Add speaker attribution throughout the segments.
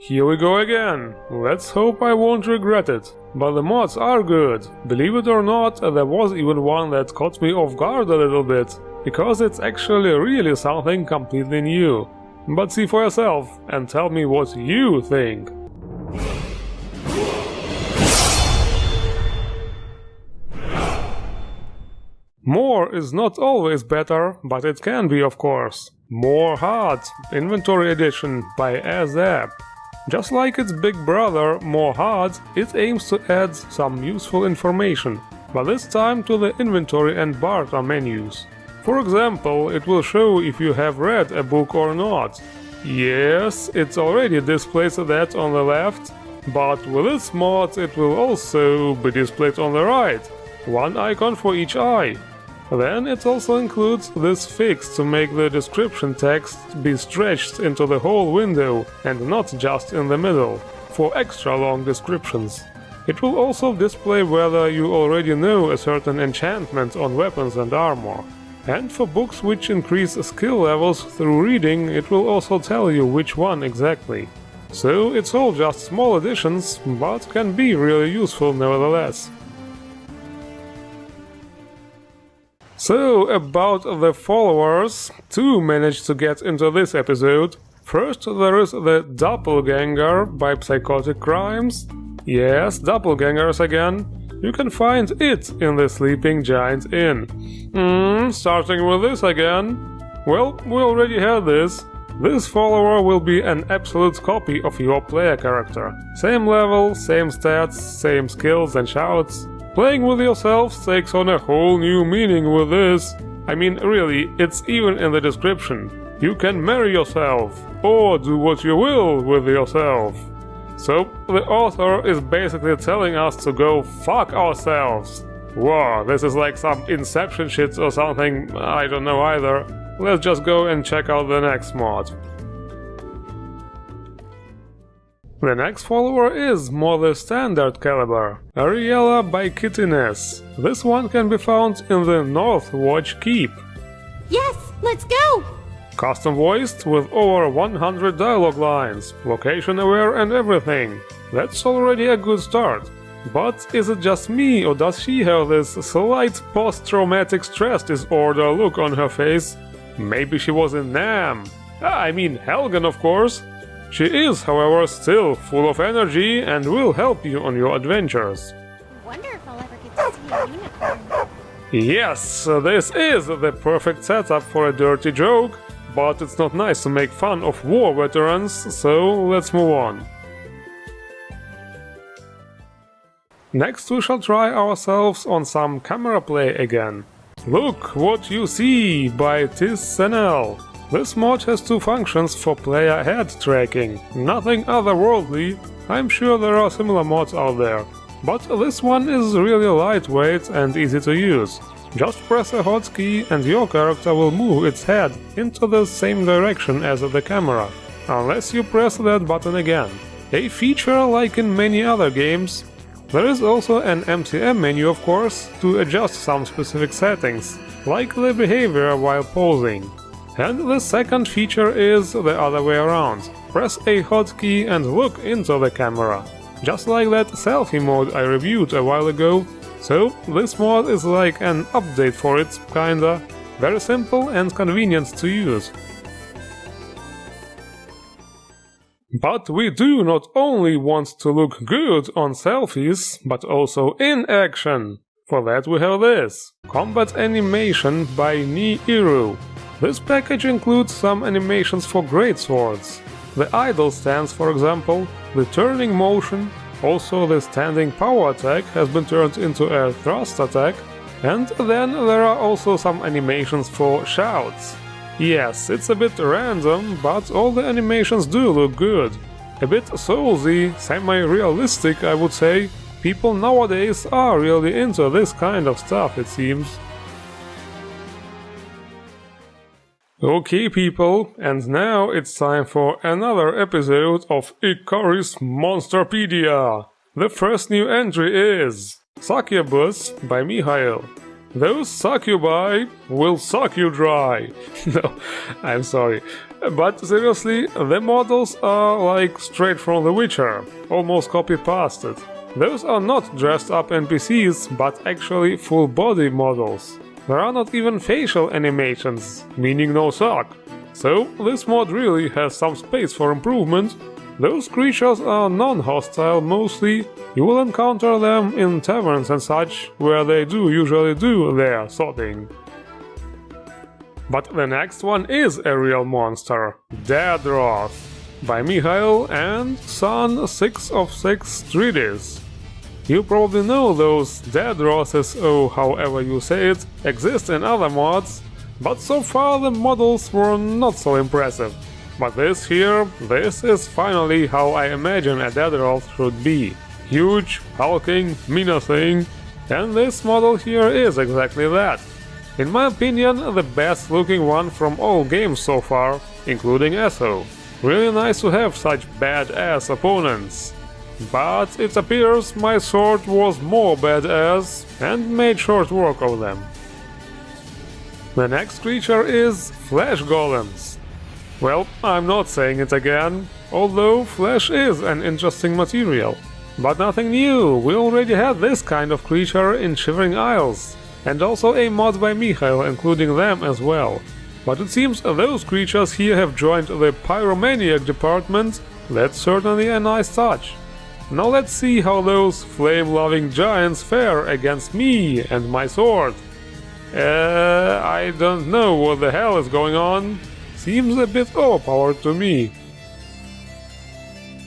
Speaker 1: Here we go again. Let's hope I won't regret it. But the mods are good. Believe it or not, there was even one that caught me off guard a little bit, because it's actually really something completely new. But see for yourself and tell me what you think. More is not always better, but it can be, of course. moreHUD Inventory Edition by ASAP. Just like its big brother, moreHUD, it aims to add some useful information, but this time to the inventory and barter menus. For example, it will show if you have read a book or not. Yes, it already displays that on the left, but with this mod it will also be displayed on the right. One icon for each eye. Then it also includes this fix to make the description text be stretched into the whole window and not just in the middle, for extra long descriptions. It will also display whether you already know a certain enchantment on weapons and armor. And for books which increase skill levels through reading, it will also tell you which one exactly. So it's all just small additions, but can be really useful nevertheless. So, about the followers, two managed to get into this episode. First there is the Doppelganger by Psychotic Crimes. Yes, doppelgangers again. You can find it in the Sleeping Giant Inn. Starting with this again. Well, we already had this. This follower will be an absolute copy of your player character. Same level, same stats, same skills and shouts. Playing with yourself takes on a whole new meaning with this. I mean, really, it's even in the description. You can marry yourself, or do what you will with yourself. So, the author is basically telling us to go fuck ourselves. Whoa, this is like some Inception shit or something, I don't know either. Let's just go and check out the next mod. The next follower is more the standard caliber, Ariella by Kittiness. This one can be found in the North Watch Keep.
Speaker 2: Yes, let's go!
Speaker 1: Custom voiced with over 100 dialogue lines, location aware and everything. That's already a good start. But is it just me, or does she have this slight post-traumatic stress disorder look on her face? Maybe she was in Nam. I mean Helgen, of course. She is, however, still full of energy and will help you on your adventures.
Speaker 2: I wonder if I'll ever get to see a unicorn.
Speaker 1: Yes, this is the perfect setup for a dirty joke, but it's not nice to make fun of war veterans, so let's move on. Next we shall try ourselves on some camera play again. Look What You See by Tis-Senel. This mod has two functions for player head tracking, nothing otherworldly. I'm sure there are similar mods out there, but this one is really lightweight and easy to use. Just press a hotkey and your character will move its head into the same direction as the camera, unless you press that button again. A feature like in many other games. There is also an MCM menu, of course, to adjust some specific settings, like the behavior while posing. And the second feature is the other way around. Press a hotkey and look into the camera. Just like that selfie mode I reviewed a while ago. So this mod is like an update for it, kinda. Very simple and convenient to use. But we do not only want to look good on selfies, but also in action. For that we have this. CombatAnimation by Ni-iru. This package includes some animations for greatswords. The idle stance, for example, the turning motion, also the standing power attack has been turned into a thrust attack, and then there are also some animations for shouts. Yes, it's a bit random, but all the animations do look good. A bit soulsy, semi-realistic I would say. People nowadays are really into this kind of stuff, it seems. Okay people, and now it's time for another episode of Ikari's Monsterpedia. The first new entry is Succubus by Mihail. Those succubi will suck you dry. No, I'm sorry. But seriously, the models are like straight from The Witcher, almost copy-pasted. Those are not dressed up NPCs, but actually full body models. There are not even facial animations, meaning no suck. So this mod really has some space for improvement. Those creatures are non-hostile mostly. You will encounter them in taverns and such, where they do usually do their sorting. But the next one is a real monster, Daedroths, by Mihail and son 6 of 6 3Ds. You probably know those Daedroths, or however you say it, exist in other mods, but so far the models were not so impressive. But this is finally how I imagine a Daedroth should be. Huge, hulking, menacing, and this model here is exactly that. In my opinion, the best looking one from all games so far, including Esso. Really nice to have such badass opponents. But it appears my sword was more badass and made short work of them. The next creature is Flesh Golems. Well, I'm not saying it again, although flesh is an interesting material. But nothing new, we already had this kind of creature in Shivering Isles, and also a mod by Mihail including them as well. But it seems those creatures here have joined the Pyromaniac department. That's certainly a nice touch. Now let's see how those flame-loving giants fare against me and my sword. I don't know what the hell is going on. Seems a bit overpowered to me.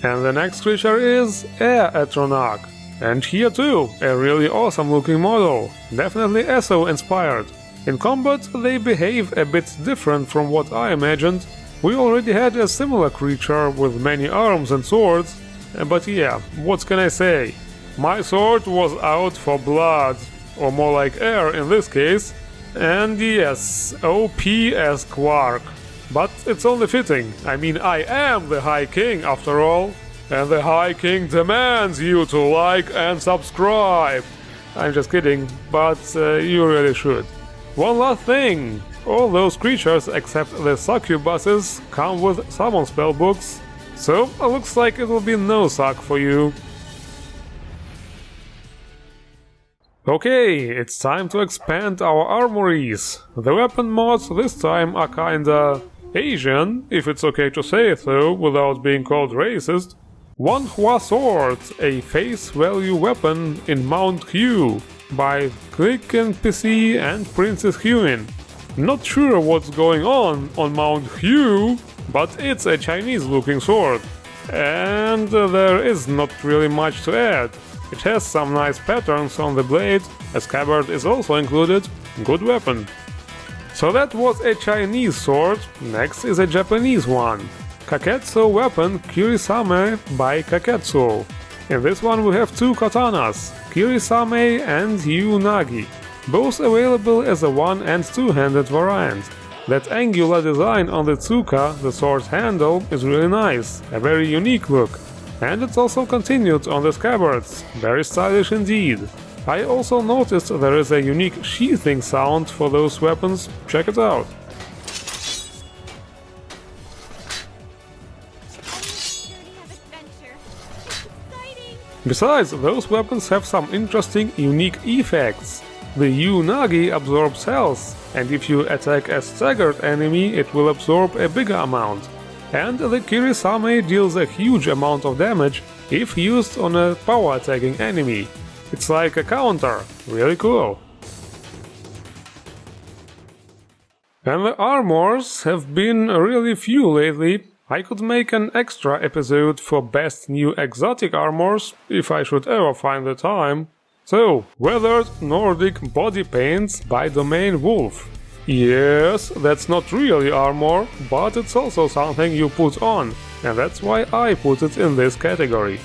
Speaker 1: And the next creature is Atronach. And here too, a really awesome looking model, definitely Esso inspired. In combat they behave a bit different from what I imagined. We already had a similar creature with many arms and swords, but yeah, what can I say? My sword was out for blood, or more like air in this case, and yes, OP as Quark. But it's only fitting, I mean I am the High King after all. And the High King demands you to like and subscribe. I'm just kidding, but you really should. One last thing. All those creatures except the Succubuses come with summon spell books, so it looks like it will be no suck for you. Okay, it's time to expand our armories. The weapon mods this time are kinda Asian, if it's okay to say so without being called racist. Wanhua Sword, a face value weapon in Mount Hugh, by Click NPC and Princess Huin. Not sure what's going on Mount Hugh, but it's a Chinese looking sword. And there is not really much to add. It has some nice patterns on the blade, a scabbard is also included, good weapon. So that was a Chinese sword, next is a Japanese one. Kukatsuo weapon Kirisame by Kukatsuo. In this one we have two katanas, Kirisame and Unagi, both available as a one- and two-handed variant. That angular design on the tsuka, the sword's handle, is really nice, a very unique look. And it's also continued on the scabbards, very stylish indeed. I also noticed there is a unique sheathing sound for those weapons, check it out. Besides, those weapons have some interesting, unique effects. The Unagi absorbs health, and if you attack a staggered enemy, it will absorb a bigger amount. And the Kirisame deals a huge amount of damage if used on a power attacking enemy. It's like a counter, really cool. And the armors have been really few lately. I could make an extra episode for best new exotic armors, if I should ever find the time. So, weathered Nordic body paints by Domain Wolf. Yes, that's not really armor, but it's also something you put on, and that's why I put it in this category.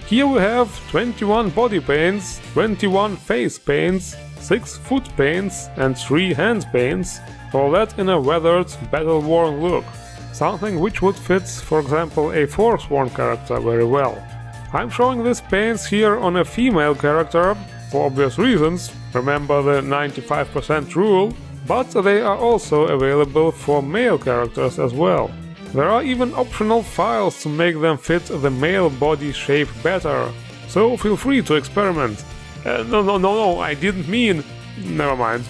Speaker 1: Here we have 21 body paints, 21 face paints, 6 foot paints and 3 hand paints, all that in a weathered, battle-worn look. Something which would fit, for example, a Forsworn character very well. I'm showing these paints here on a female character, for obvious reasons, remember the 95% rule, but they are also available for male characters as well. There are even optional files to make them fit the male body shape better, so feel free to experiment. No, I didn't mean... Never mind.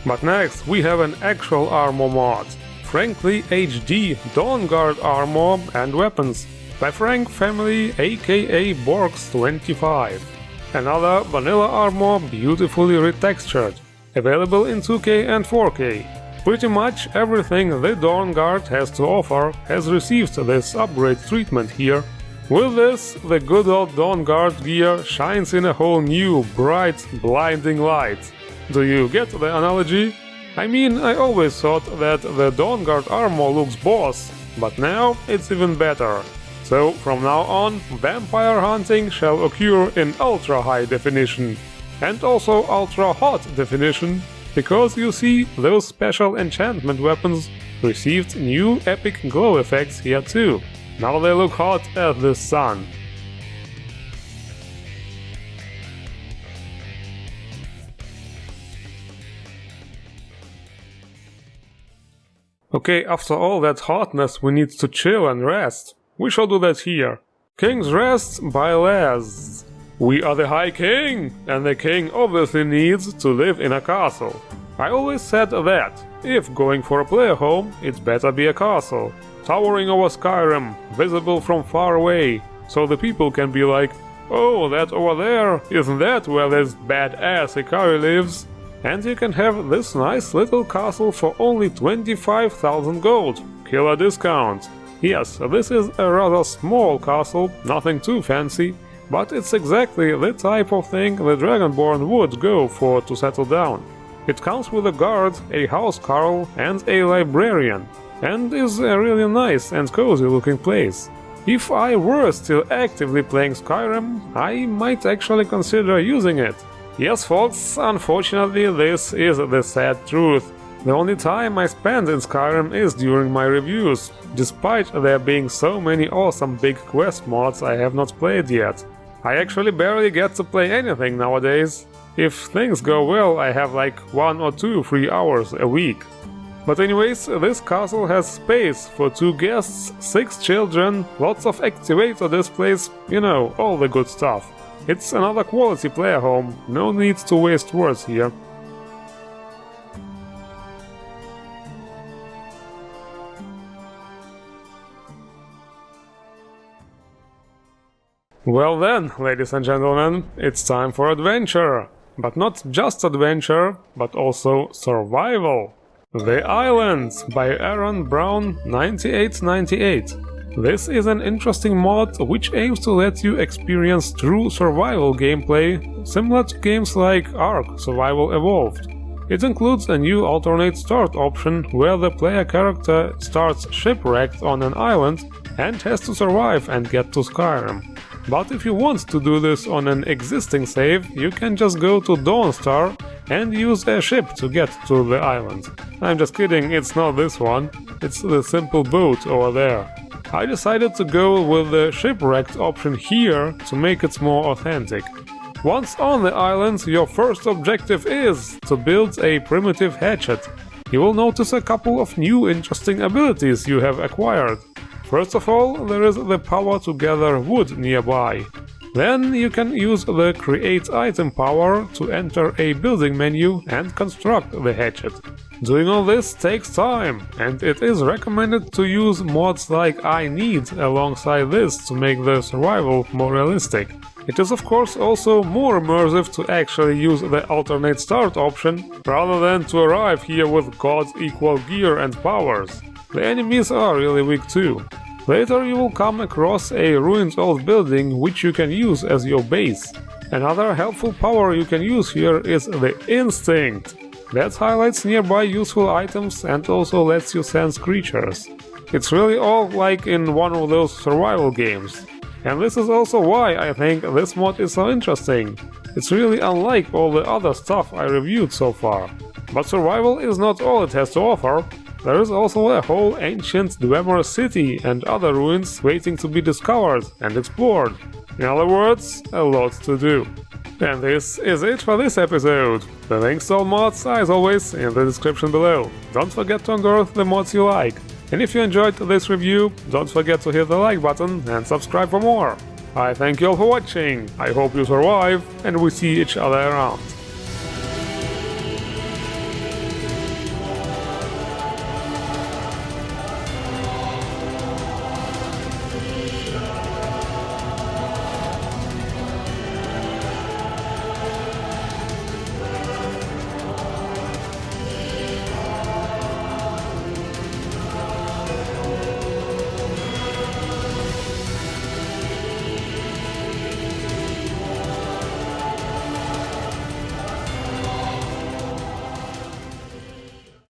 Speaker 1: But next we have an actual armor mod. Frankly HD Dawnguard armor and weapons by Frank Family aka Borgs25. Another vanilla armor beautifully retextured, available in 2K and 4K. Pretty much everything the Dawnguard has to offer has received this upgrade treatment here. With this, the good old Dawnguard gear shines in a whole new, bright, blinding light. Do you get the analogy? I mean, I always thought that the Dawnguard armor looks boss, but now it's even better. So from now on, vampire hunting shall occur in ultra high definition, and also ultra hot definition, because you see, those special enchantment weapons received new epic glow effects here too. Now they look hot as the sun. Okay, after all that hotness we need to chill and rest. We shall do that here. King's Rest by Les. We are the High King, and the king obviously needs to live in a castle. I always said that, if going for a player home, it's better be a castle, towering over Skyrim, visible from far away, so the people can be like, oh, that over there, isn't that where this badass Ikari lives? And you can have this nice little castle for only 25,000 gold, killer discount. Yes, this is a rather small castle, nothing too fancy, but it's exactly the type of thing the Dragonborn would go for to settle down. It comes with a guard, a housecarl and a librarian, and is a really nice and cozy looking place. If I were still actively playing Skyrim, I might actually consider using it. Yes folks, unfortunately this is the sad truth. The only time I spend in Skyrim is during my reviews, despite there being so many awesome big quest mods I have not played yet. I actually barely get to play anything nowadays. If things go well, I have like 1 or 2 free hours a week. But anyways, this castle has space for 2 guests, 6 children, lots of activator displays, you know, all the good stuff. It's another quality player home, no need to waste words here. Well then, ladies and gentlemen, it's time for adventure. But not just adventure, but also survival. The Islands by Aaron Brown 9898. This is an interesting mod which aims to let you experience true survival gameplay, similar to games like Ark Survival Evolved. It includes a new alternate start option where the player character starts shipwrecked on an island and has to survive and get to Skyrim. But if you want to do this on an existing save, you can just go to Dawnstar and use a ship to get to the island. I'm just kidding, it's not this one, it's the simple boat over there. I decided to go with the shipwrecked option here to make it more authentic. Once on the island, your first objective is to build a primitive hatchet. You will notice a couple of new interesting abilities you have acquired. First of all, there is the power to gather wood nearby. Then you can use the Create Item power to enter a building menu and construct the hatchet. Doing all this takes time, and it is recommended to use mods like I Need alongside this to make the survival more realistic. It is of course also more immersive to actually use the alternate start option, rather than to arrive here with gods equal gear and powers. The enemies are really weak too. Later you will come across a ruined old building which you can use as your base. Another helpful power you can use here is the Instinct. That highlights nearby useful items and also lets you sense creatures. It's really all like in one of those survival games. And this is also why I think this mod is so interesting. It's really unlike all the other stuff I reviewed so far. But survival is not all it has to offer. There is also a whole ancient Dwemer city and other ruins waiting to be discovered and explored. In other words, a lot to do. And this is it for this episode. The links to all mods are as always in the description below. Don't forget to unearth the mods you like. And if you enjoyed this review, don't forget to hit the like button and subscribe for more. I thank you all for watching, I hope you survive, and we see each other around.